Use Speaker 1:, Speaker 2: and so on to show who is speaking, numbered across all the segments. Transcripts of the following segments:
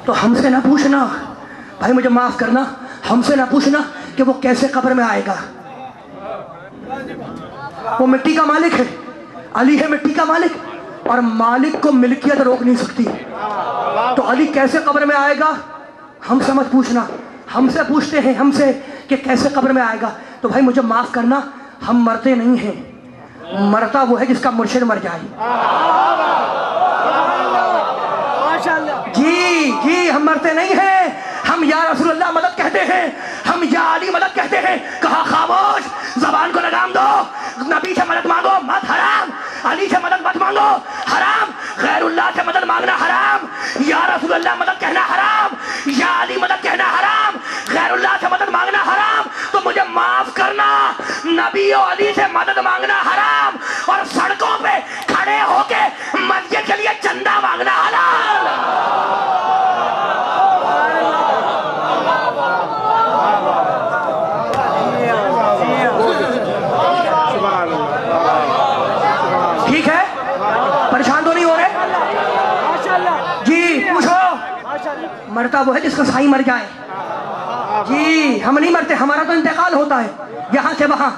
Speaker 1: तो हमसे ना पूछना भाई, मुझे माफ करना, हमसे ना पूछना कि वो कैसे कब्र में आएगा। वो मिट्टी का मालिक है, अली है मिट्टी का मालिक, और मालिक को मिल्कियत रोक नहीं सकती। तो अली कैसे कब्र में आएगा हमसे मत पूछना, हमसे पूछते हैं हमसे कि कैसे कब्र में आएगा। तो भाई मुझे माफ करना, हम मरते नहीं हैं, मरता वो है जिसका मुर्शिद मर जाए। जी जी, हम मरते नहीं हैं, हम या रसूलुल्लाह मदद कहते हैं, हम या अली मदद कहते हैं। कहा खामोश, जबान को लगाम दो, नबी से मदद मांगो मत, हराम। अली से मदद मत मांगो, हराम। गैरुल्लाह से मदद मांगना हराम। या रसूलुल्लाह मदद कहना हराम, या अली मदद कहना हराम, गैरुल्लाह से मदद मांगना हराम। तो मुझे माफ करना, नबी और अली से मदद मांगना हराम, और सड़कों पे खड़े होके मस्जिद के लिए चंदा मांगना हलाल। ठीक है, परेशान तो नहीं हो रहे जी? पूछो। मरता वो है जिसका साई मर जाए। जी, हम नहीं मरते, हमारा तो इंतकाल होता है यहाँ से वहाँ।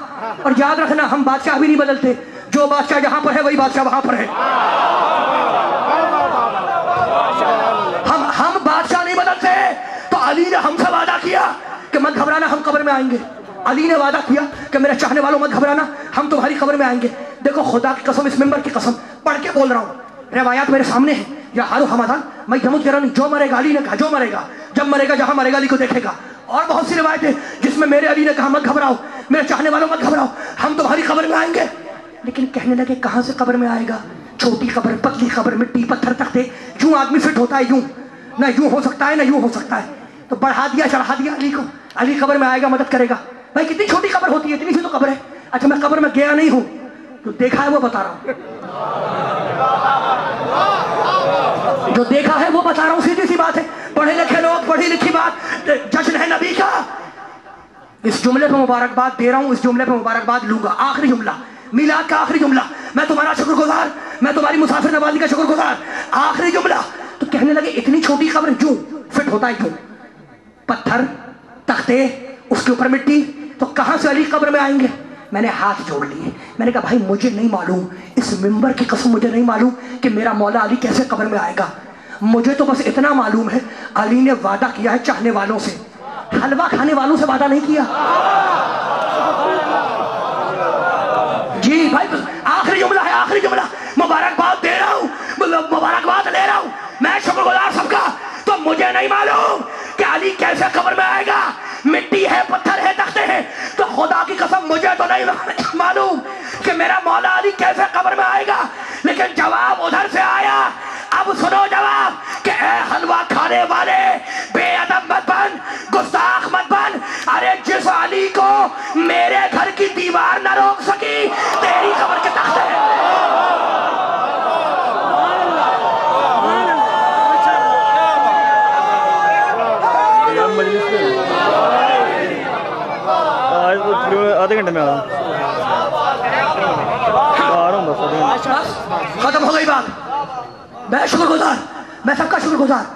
Speaker 1: और याद रखना, हम बादशाह भी नहीं बदलते, जो बादशाह यहाँ पर है वही बादशाह वहाँ पर है। हम बादशाह नहीं बदलते। तो अली ने हमसे वादा किया कि मत घबराना, हम कब्र में आएंगे। अली ने वादा किया कि मेरे चाहने वालों मत घबराना, हम तुम्हारी कब्र में आएंगे। देखो खुदा की कसम, इस मिंबर की कसम पढ़ के बोल रहा हूँ, रिवायात मेरे सामने है। या हारो हमदान मैं जमुत कह रहा हूँ, जो मरेगा अली ने कहा, जो मरेगा जब मरेगा जहाँ मरेगा अली को देखेगा। और बहुत सी रिवायतें जिसमें मेरे अली ने कहा मत घबराओ, मेरे चाहने वालों मत घबराओ, हम तुम्हारी कब्र में आएंगे। लेकिन कहने लगे कहाँ से कब्र में आएगा? छोटी कब्र, पतली कब्र, मिट्टी पत्थर तख्ते, यूं आदमी फिट होता है, यूं ना, यूं हो सकता है ना यूं हो सकता है। तो बढ़ा दिया, चढ़ा दिया अली को, अली कब्र में आएगा, मदद करेगा। भाई कितनी छोटी कब्र होती है, इतनी सी तो कब्र है। अच्छा मैं कब्र में गया नहीं हूं, जो देखा है वो बता रहा हूं, जो देखा है वो बता रहा हूं, सीधी सी बात है। पढ़े लिखे लोग, पढ़ी लिखी बात, जश्न है नबी का। इस जुमले पे मुबारकबाद दे रहा हूं, इस जुमले पे मुबारकबाद लूंगा। आखिरी जुमला, मिलाद का आखिरी जुमला, मैं तुम्हारा शुक्रगुजार, मैं तुम्हारी मुसाफिर नवाजी का शुक्रगुजार। आखिरी जुमला। तो कहने लगे इतनी छोटी कब्र यूं फिट होता है, यूं पत्थर तख्ते, उसके ऊपर मिट्टी, तो कहां से अली कब्र में आएंगे? मैंने हाथ जोड़ लिए, मैंने कहा भाई मुझे नहीं मालूम, इस मिंबर की कसम मुझे नहीं मालूम कि मेरा मौला अली कैसे कब्र में आएगा। मुझे तो बस इतना मालूम है, अली ने वादा किया है चाहने वालों से, हलवा खाने वालों से वादा नहीं किया। जी भाई, आखिरी जुमला है, आखिरी जुमला, मुबारकबाद दे रहा हूं, मुबारकबाद ले रहा हूं, मैं शुक्रगुजार सबका। तो मुझे नहीं मालूम कि अली कैसे कब्र में आएगा, मिट्टी है, पत्थर है, तख्ते हैं। तो खुदा की कसम मुझे तो नहीं मालूम कि मेरा मौला अली कैसे कब्र में आएगा। लेकिन जवाब उधर से आया। अब सुनो जवाब कि ए हलवा खाने वाले, बेअदब मत बन, गुस्ताख मत बन। अरे जिस अली को मेरे घर की दीवार न रोक सकी, तेरी कब्र के तख्ते हैं।
Speaker 2: आधे घंटे में आ रहा हूँ,
Speaker 1: खत्म हो गई बात। मैं शुक्रगुजार, मैं सबका शुक्रगुजार।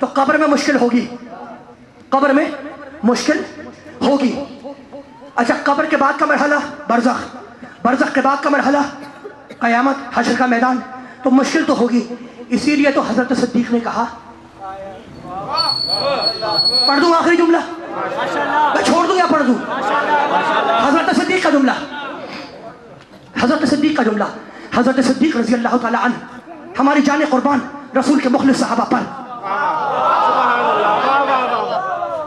Speaker 1: तो कब्र में मुश्किल होगी, कब्र में मुश्किल होगी। अच्छा, कब्र के बाद का मरहला बरज़ख, बरज़ख के बाद का मरहला क़यामत, हश्र का मैदान। तो मुश्किल तो होगी। इसीलिए तो हजरत सिद्दीक ने कहा, पढ़ दूं आखिरी जुमला, मैं छोड़ दूं या पढ़ दूं? हजरत सिद्दीक का जुमला, हजरत सिद्दीक का जुमला, हजरत सिद्दीक रज़ी अल्लाह ताला अन्हु, हमारी जान कुर्बान, रसूल के मुखलिस सहाबा पर।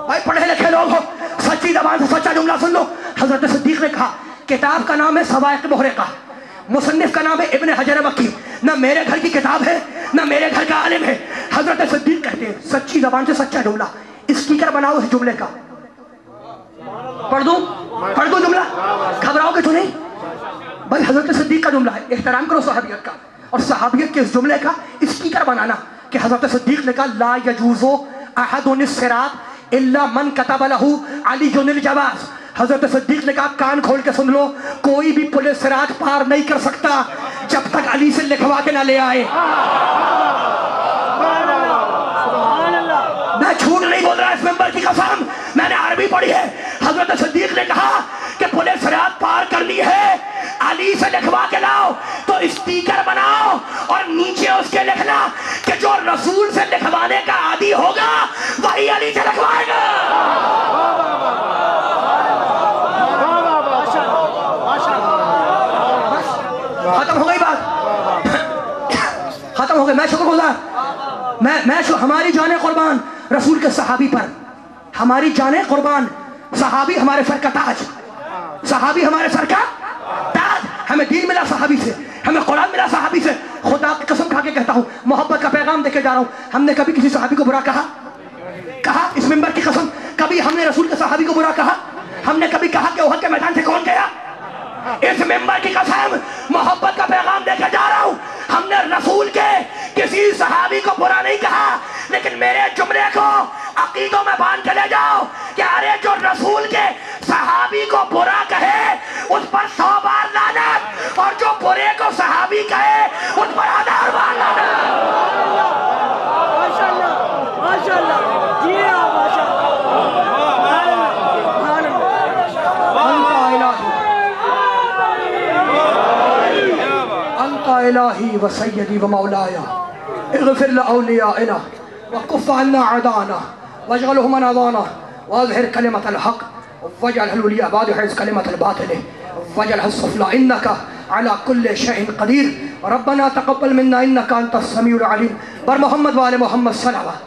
Speaker 1: भाई पढ़े लिखे लोग हो, सच्ची ज़बान से सच्चा जुमला सुन लो। हजरत सिद्दीक ने कहा, किताब का नाम है सवाइक़ मुहरिक़ा, मुसन्निफ का नाम है इब्न हजर मक्की। ना मेरे घर की किताब है, ना मेरे घर का आलिम है। हजरत सिद्दीक कहते हैं, सच्ची ज़बान से सच्चा जुमला, स्पीकर बनाओ इस जुमले का। पढ़ दूं जुमला, घबराओगे तो नहीं? भाई हजरत सिद्दीक का जुमला है, एहतराम करो सहाबियत का, और सहाबियत के इस जुमले का स्पीकर बनाना कि हजरत सिद्दीक ने कहा, ला यजूज़ु अहदुन सिरात इल्ला मन कतब लहू अलीयुल जवाज़। हजरत सिद्दीक ने कहा, कान खोल के सुन लो, कोई भी पुलिस सिरात पार नहीं कर सकता जब तक अली से लिखवा के ना ले आए। جھوٹ نہیں بول رہا اس ممبر کی قسم، میں نے عربی پڑھی ہے۔ حضرت صدیق نے کہا کہ پولیس صراط پار کرنی ہے، علی سے لکھوا کے لاؤ، تو اسٹیکر بناؤ اور نیچے اس کے لکھنا کہ جو رسول سے لکھوانے کا عادی ہوگا وہی علی سے لکھوائے گا۔ ختم ہو گئی بات، ختم ہو گئی۔ میں شکر گزار، میں ہماری جانیں قربان رسول کے صحابی پر، ہماری جانیں قربان، صحابی ہمارے سر کا تاج، صحابی ہمارے سر کا تاج۔ ہمیں دین ملا صحابی سے، ہمیں قرآن ملا صحابی سے۔ خدا کی قسم کھا کے کہتا ہوں، محبت کا پیغام دے کے جا رہا ہوں، ہم نے کبھی کسی صحابی کو برا کہا؟ اس ممبر کی قسم کبھی ہم نے رسول کے صحابی کو برا کہا؟ ہم نے کبھی کہا کہ احد کے میدان سے کون گیا؟ اس ممبر کی قسم محبت کا پیغام دے کے جا رہا ہوں، ہم نے رسول کے کسی صحابی کو برا نہیں کہا، لیکن میرے جملے کو عقیدوں میں باندھ کے لے جاؤ کہ ارے جو رسول کے صحابی کو برا کہے اس پر 100 بار لعنت، اور جو برے کو صحابی کہے اس پر 1000 بار لعنت۔
Speaker 3: ماشاءاللہ ماشاءاللہ، جی ہاں ماشاءاللہ۔
Speaker 1: انت الہی و سیدی و مولایا، اغفر لأولیائنا وکف عنا عدانا واجعلهم من عضانا واظہر کلمة الحق واجعل الولیاء بعد حیث کلمة الباطل واجعل السفلى انکا على كل شيء قدیر ربنا تقبل منا انکا انت السمیع العلیم۔ بر محمد و آل محمد صلوات۔